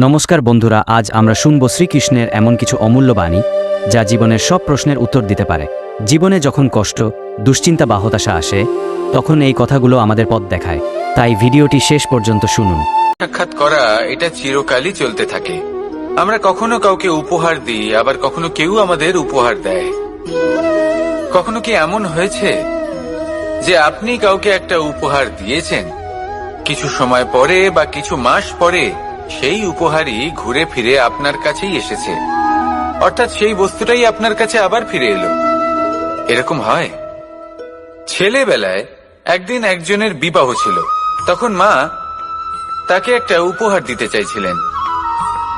নমস্কার বন্ধুরা, আজ আমরা শুনব শ্রীকৃষ্ণের এমন কিছু অমূল্য বাণী যা জীবনের সব প্রশ্নের উত্তর দিতে পারে। জীবনে যখন কষ্ট, দুশ্চিন্তা বা হতাশা আসে, তখন এই কথাগুলো আমাদের পথ দেখায়। তাই ভিডিওটি শেষ পর্যন্ত শুনুন। সাক্ষাৎ করা এটা চিরকালই চলতে থাকে। আমরা কখনো কাউকে উপহার দিই, আবার কখনো কেউ আমাদের উপহার দেয়। কখনো কি এমন হয়েছে যে আপনি কাউকে একটা উপহার দিয়েছেন, কিছু সময় পরে বা কিছু মাস পরে সেই উপহারই ঘুরে ফিরে আপনার কাছেই এসেছে, অর্থাৎ সেই বস্তুটাই আপনার কাছে আবার ফিরে এলো? এরকম হয়। ছেলেবেলায় একদিন একজনের বিবাহ ছিল, তখন মা তাকে একটা উপহার দিতে চাইছিলেন।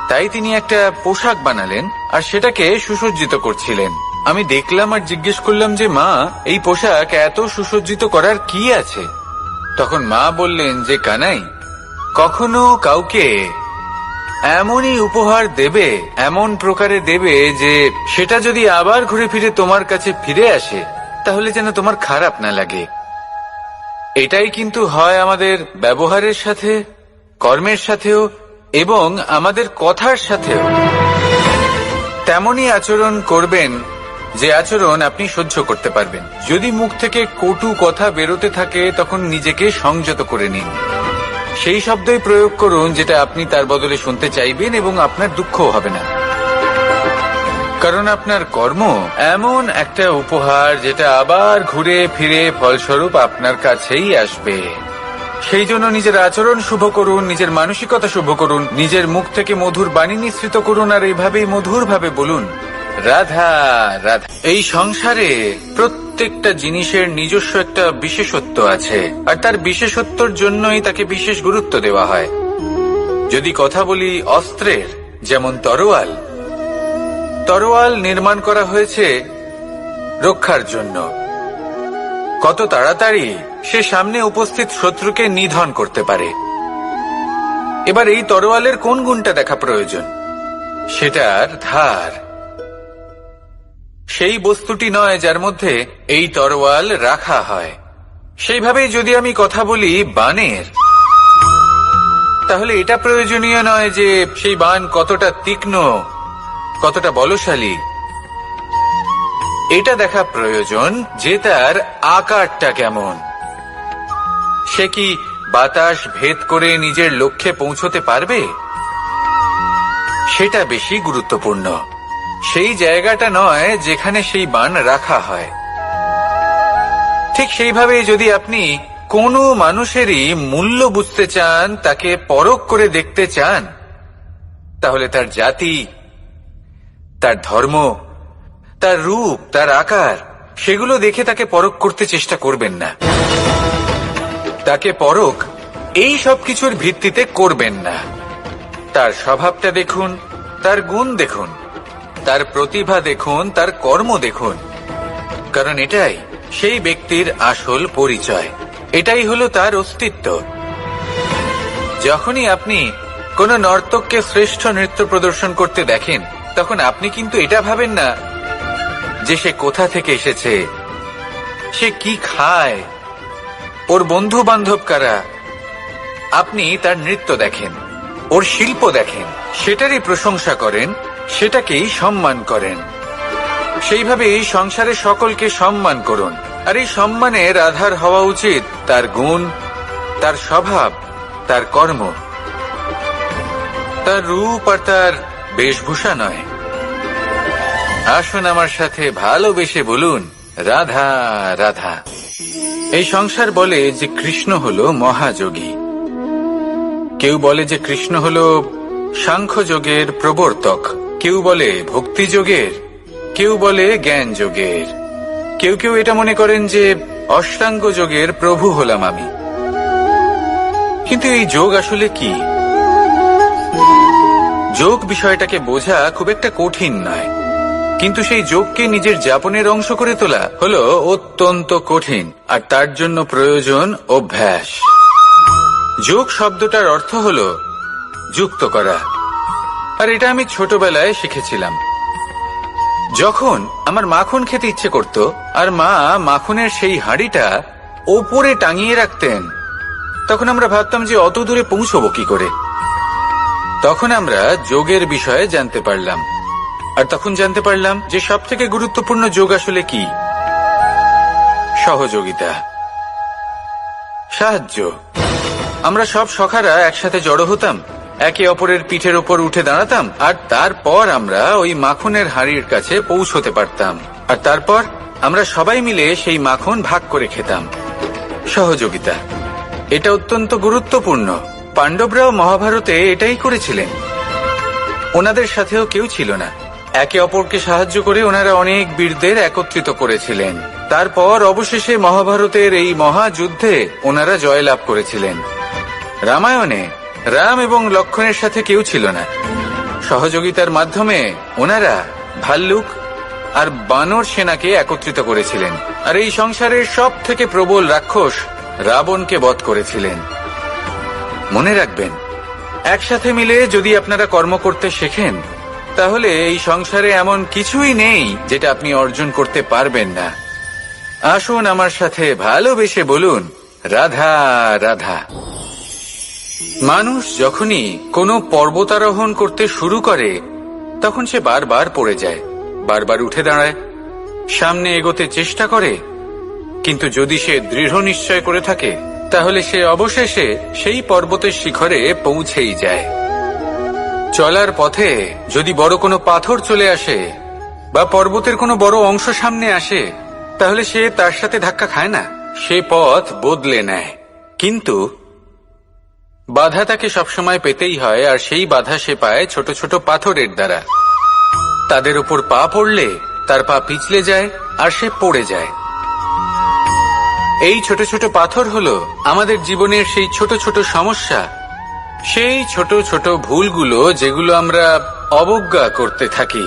তাই তিনি একটা পোশাক বানালেন আর সেটাকে সুসজ্জিত করছিলেন। আমি দেখলাম আর জিজ্ঞেস করলাম যে মা, এই পোশাক এত সুসজ্জিত করার কি আছে? তখন মা বললেন যে কানাই, কখনো কাউকে এমনই উপহার দেবে, এমন প্রকারে দেবে যে সেটা যদি আবার ঘুরে ফিরে তোমার কাছে ফিরে আসে তাহলে যেন তোমার খারাপ না লাগে। এটাই কিন্তু হয় আমাদের ব্যবহারের সাথে, কর্মের সাথেও এবং আমাদের কথার সাথেও। তেমনই আচরণ করবেন যে আচরণ আপনি সহ্য করতে পারবেন। যদি মুখ থেকে কটু কথা বেরোতে থাকে তখন নিজেকে সংযত করে নিন। সেই শব্দই প্রয়োগ করুন যেটা আপনি তার বদলে শুনতে চাইবেন এবং আপনার দুঃখও হবে না। কারণ আপনার কর্ম এমন একটা উপহার যেটা আবার ঘুরে ফিরে ফলস্বরূপ আপনার কাছেই আসবে। সেই জন্য নিজের আচরণ শুভ করুন, নিজের মানসিকতা শুভ করুন, নিজের মুখ থেকে মধুর বাণী নিঃসৃত করুন আর এইভাবেই মধুরভাবে বলুন, রাধা রাধা। এই সংসারে প্রত্যেকটা জিনিসের নিজস্ব একটা বিশেষত্ব আছে, আর তার বিশেষত্বর জন্যই তাকে বিশেষ গুরুত্ব দেওয়া হয়। যদি কথা বলি অস্ত্রের, যেমন তরোয়াল, তরোয়াল নির্মাণ করা হয়েছে রক্ষার জন্য। কত তাড়াতাড়ি সে সামনে উপস্থিত শত্রুকে নিধন করতে পারে। এবার এই তরোয়ালের কোন গুণটা দেখা প্রয়োজন? সেটার ধার। সেই বস্তুটি নয় যার মধ্যে এই তরোয়াল রাখা হয়। সেইভাবেই যদি আমি কথা বলি বাণের, তাহলে এটা প্রয়োজনীয় নয় যে সেই বাণ কতটা তীক্ষ্ণ, কতটা বলশালী। এটা দেখা প্রয়োজন যে তার আকারটা কেমন। সে কি বাতাস ভেদ করে নিজের লক্ষ্যে পৌঁছতে পারবে? সেটা বেশি গুরুত্বপূর্ণ। সেই জায়গাটা নয় যেখানে সেই বাণ রাখা হয়। ঠিক সেইভাবে যদি আপনি কোনো মানুষেরই মূল্য বুঝতে চান, তাকে পরখ করে দেখতে চান, তাহলে তার জাতি, তার ধর্ম, তার রূপ, তার আকার, সেগুলো দেখে তাকে পরখ করতে চেষ্টা করবেন না। তাকে পরখ এই সব কিছুর ভিত্তিতে করবেন না। তার স্বভাবটা দেখুন, তার গুণ দেখুন, তার প্রতিভা দেখুন, তার কর্ম দেখুন। কারণ এটাই সেই ব্যক্তির আসল পরিচয়, এটাই হলো তার অস্তিত্ব। যখনই আপনি কোনো নর্তককে শ্রেষ্ঠ নৃত্য প্রদর্শন করতে দেখেন, তখন আপনি কিন্তু এটা ভাবেন না যে সে কোথা থেকে এসেছে, সে কি খায়, ওর বন্ধু বান্ধব কারা। আপনি তার নৃত্য দেখেন, ওর শিল্প দেখেন, সেটারই প্রশংসা করেন, সেটাকেই সম্মান করেন। সেইভাবে এই সংসারে সকলকে সম্মান করুন। আর এই সম্মানের আধার হওয়া উচিত তার গুণ, তার স্বভাব, তার কর্ম, তার রূপ আর তার বেশভূষা নয়। আসুন আমার সাথে ভালোবেসে বলুন, রাধা রাধা। এই সংসার বলে যে কৃষ্ণ হলো মহাযোগী। কেউ বলে যে কৃষ্ণ হলো সাংখ্য যোগের প্রবর্তক, কেউ বলে ভক্তি যোগের, কেউ বলে জ্ঞান যোগের, কেউ কেউ এটা মনে করেন যে অষ্টাঙ্গ যোগের প্রভু হলাম আমি। কিন্তু এই যোগ আসলে কি? যোগ বিষয়টাকে বোঝা খুব একটা কঠিন নয়, কিন্তু সেই যোগকে নিজের যাপনের অংশ করে তোলা হলো অত্যন্ত কঠিন, আর তার জন্য প্রয়োজন অভ্যাস। যোগ শব্দটার অর্থ হলো যুক্ত করা, আর এটা আমি ছোটবেলায় শিখেছিলাম। যখন আমার মাখন খেতে ইচ্ছে করত আর মা মাখনের সেই হাঁড়িটা ওপরে টাঙিয়ে রাখতেন, তখন আমরা ভাবতাম যে অত দূরে পৌঁছবো কি করে। তখন আমরা যোগের বিষয়ে জানতে পারলাম, আর তখন জানতে পারলাম যে সবথেকে গুরুত্বপূর্ণ যোগ আসলে কি। সহযোগিতা, সাহায্য। আমরা সব সখারা একসাথে জড়ো হতাম, একে অপরের পিঠের ওপর উঠে দাঁড়াতাম, আর তারপর আমরা ওই মাখনের হাঁড়ির কাছে পৌঁছতে পারতাম, আর তারপর আমরা সবাই মিলে সেই মাখন ভাগ করে খেতাম। সহযোগিতা, এটা অত্যন্ত গুরুত্বপূর্ণ। পাণ্ডবরাও মহাভারতে এটাই করেছিলেন। ওনাদের সাথেও কেউ ছিল না, একে অপরকে সাহায্য করে ওনারা অনেক বীরদের একত্রিত করেছিলেন। তারপর অবশেষে মহাভারতের এই মহাযুদ্ধে ওনারা জয়লাভ করেছিলেন। রামায়ণে রাম এবং লক্ষ্মণের সাথে কেউ ছিল না। সহযোগিতার মাধ্যমে ওনারা ভাল্লুক আর বানর সেনাকে একত্রিত করেছিলেন, আর এই সংসারের সব থেকে প্রবল রাক্ষস রাবণকে বধ করেছিলেন। মনে রাখবেন, একসাথে মিলে যদি আপনারা কর্ম করতে শেখেন, তাহলে এই সংসারে এমন কিছুই নেই যেটা আপনি অর্জন করতে পারবেন না। আসুন আমার সাথে ভালোবেসে বলুন, রাধা রাধা। মানুষ যখনই কোনো পর্বতারোহণ করতে শুরু করে, তখন সে বারবার পড়ে যায়, বারবার উঠে দাঁড়ায়, সামনে এগোতে চেষ্টা করে, কিন্তু যদি সে দৃঢ় নিশ্চয় করে থাকে, তাহলে সে অবশেষে সেই পর্বতের শিখরে পৌঁছেই যায়। চলার পথে যদি বড় কোনো পাথর চলে আসে বা পর্বতের কোনো বড় অংশ সামনে আসে, তাহলে সে তার সাথে ধাক্কা খায় না, সে পথ বদলে নেয়। কিন্তু বাধা তাকে সবসময় পেতেই হয়, আর সেই বাধা সে পায় ছোট ছোট পাথরের দ্বারা। তাদের উপর পা পড়লে তার পা পিছলে যায় আর সে পড়ে যায়। এই ছোট ছোট পাথর হলো আমাদের জীবনের সেই ছোট ছোট সমস্যা, সেই ছোট ছোট ভুলগুলো যেগুলো আমরা অবজ্ঞা করতে থাকি।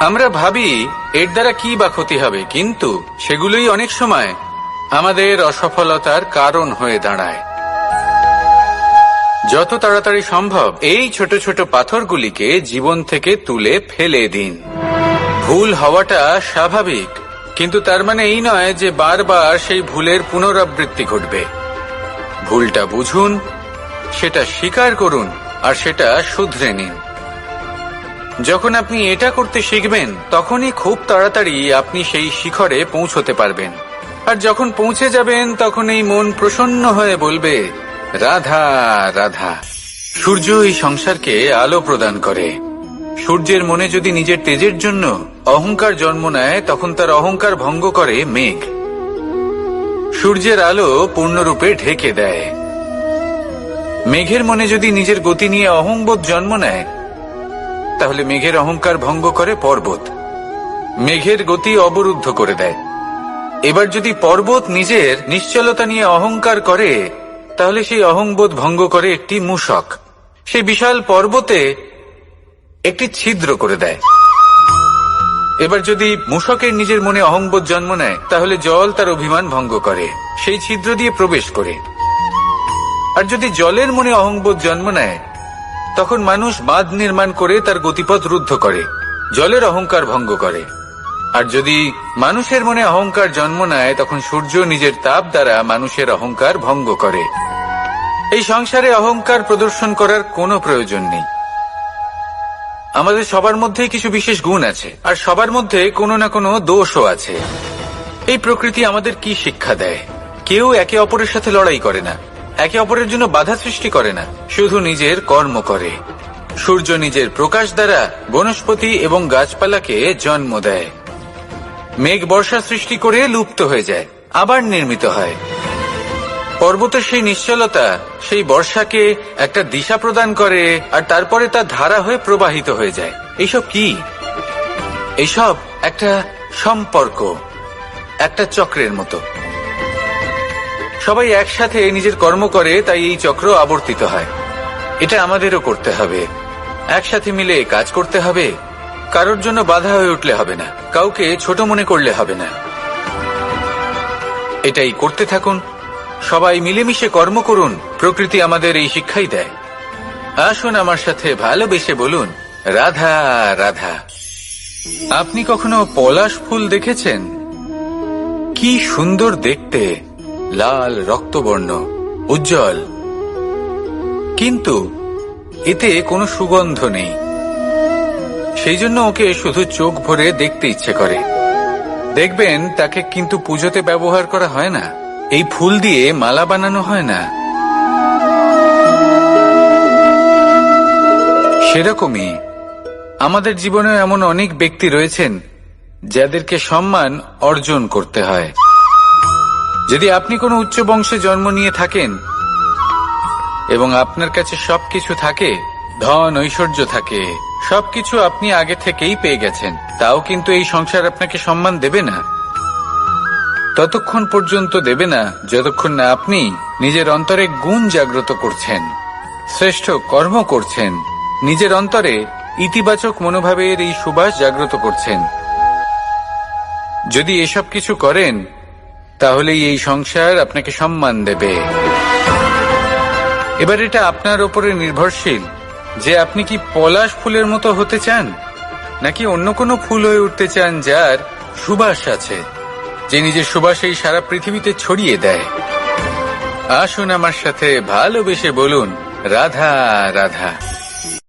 আমরা ভাবি এর দ্বারা কি বা ক্ষতি হবে, কিন্তু সেগুলোই অনেক সময় আমাদের অসফলতার কারণ হয়ে দাঁড়ায়। যত তাড়াতাড়ি সম্ভব এই ছোট ছোট পাথরগুলিকে জীবন থেকে তুলে ফেলে দিন। ভুল হওয়াটা স্বাভাবিক, কিন্তু তার মানে এই নয় যে বারবার সেই ভুলের পুনরাবৃত্তি ঘটবে। ভুলটা বুঝুন, সেটা স্বীকার করুন, আর সেটা শুধরে নিন। যখন আপনি এটা করতে শিখবেন, তখনই খুব তাড়াতাড়ি আপনি সেই শিখরে পৌঁছতে পারবেন। আর যখন পৌঁছে যাবেন, তখন এই মন প্রসন্ন হয়ে বলবে, রাধা রাধা। সূর্য এই সংসারকে আলো প্রদান করে। সূর্যের মনে যদি নিজের তেজের জন্য অহংকার জন্ম নেয়, তখন তার অহংকার ভঙ্গ করে মেঘ। সূর্যের আলো পূর্ণরূপে ঢেকে দেয়। মেঘের মনে যদি নিজের গতি নিয়ে অহংবোধ জন্ম নেয়, তাহলে মেঘের অহংকার ভঙ্গ করে পর্বত। মেঘের গতি অবরুদ্ধ করে দেয়। এবার যদি পর্বত নিজের নিশ্চলতা নিয়ে অহংকার করে, তাহলে সেই অহংবোধ ভঙ্গ করে একটি মূষক। সেই বিশাল পর্বতে একটি ছিদ্র করে দেয়। এবার যদি মূষকের নিজের মনে অহংবোধ জন্ম নেয়, তাহলে জল তার অভিমান ভঙ্গ করে, সেই ছিদ্র দিয়ে প্রবেশ করে। আর যদি জলের মনে অহংবোধ জন্ম নেয়, তখন মানুষ বাঁধ নির্মাণ করে তার গতিপথ রুদ্ধ করে, জলের অহংকার ভঙ্গ করে। আর যদি মানুষের মনে অহংকার জন্ম নেয়, তখন সূর্য নিজের তাপ দ্বারা মানুষের অহংকার ভঙ্গ করে। এই সংসারে অহংকার প্রদর্শন করার কোনো প্রয়োজন নেই। আমাদের সবার মধ্যেই কিছু বিশেষ গুণ আছে, আর সবার মধ্যে কোনো না কোনো দোষও আছে। এই প্রকৃতি আমাদের কি শিক্ষা দেয়? কেউ একে অপরের সাথে লড়াই করে না, একে অপরের জন্য বাধা সৃষ্টি করে না, শুধু নিজের কর্ম করে। সূর্য নিজের প্রকাশ দ্বারা বনস্পতি এবং গাছপালাকে জন্ম দেয়। মেঘ বর্ষা সৃষ্টি করে লুপ্ত হয়ে যায়, আবার নির্মিত হয়। পর্বতের সেই নিশ্চলতা সেই বর্ষাকে একটা দিশা প্রদান করে, আর তারপরে তা ধারা হয়ে প্রবাহিত হয়ে যায়। এইসব কি? এইসব একটা সম্পর্ক, একটা চক্রের মতো। সবাই একসাথে নিজের কর্ম করে, তাই এই চক্র আবর্তিত হয়। এটা আমাদেরও করতে হবে, একসাথে মিলে কাজ করতে হবে। কারোর জন্য বাধা হয়ে উঠলে হবে না, কাউকে ছোট মনে করলে হবে না। এটাই করতে থাকুন, সবাই মিলেমিশে কর্ম করুন। প্রকৃতি আমাদের এই শিক্ষাই দেয়। আসুন আমার সাথে ভালোবেসে বলুন, রাধা রাধা। আপনি কখনো পলাশ ফুল দেখেছেন? কি সুন্দর দেখতে, লাল রক্তবর্ণ, উজ্জ্বল। কিন্তু এতে কোনো সুগন্ধ নেই। সেই জন্য ওকে শুধু চোখ ভরে দেখতে ইচ্ছে করে। দেখবেন তাকে কিন্তু পুজোতে ব্যবহার করা হয় না, এই ফুল দিয়ে মালা বানানো হয় না। সেরকমই আমাদের জীবনে এমন অনেক ব্যক্তি রয়েছেন যাদেরকে সম্মান অর্জন করতে হয়। যদি আপনি কোনো উচ্চ বংশে জন্ম নিয়ে থাকেন এবং আপনার কাছে সবকিছু থাকে, ধন ঐশ্বর্য থাকে, সবকিছু আপনি আগে থেকেই পেয়ে গেছেন, তাও কিন্তু এই সংসার আপনাকে সম্মান দেবে না। ততক্ষণ পর্যন্ত দেবে না যতক্ষণ না আপনি নিজের অন্তরে গুণ জাগ্রত করছেন, শ্রেষ্ঠ কর্ম করছেন, নিজের অন্তরে ইতিবাচক মনোভাবের এই সুবাস জাগ্রত করছেন। যদি এসব কিছু করেন তাহলেই এই সংসার আপনাকে সম্মান দেবে। এবার এটা আপনার উপরে নির্ভরশীল যে আপনি কি পলাশ ফুলের মতো হতে চান, নাকি অন্য কোনো ফুল হয়ে উঠতে চান যার সুবাস আছে, যে নিজের সুবাস এই সারা পৃথিবীতে ছড়িয়ে দেয়। আসুন আমার সাথে ভালোবেসে বলুন, রাধা রাধা।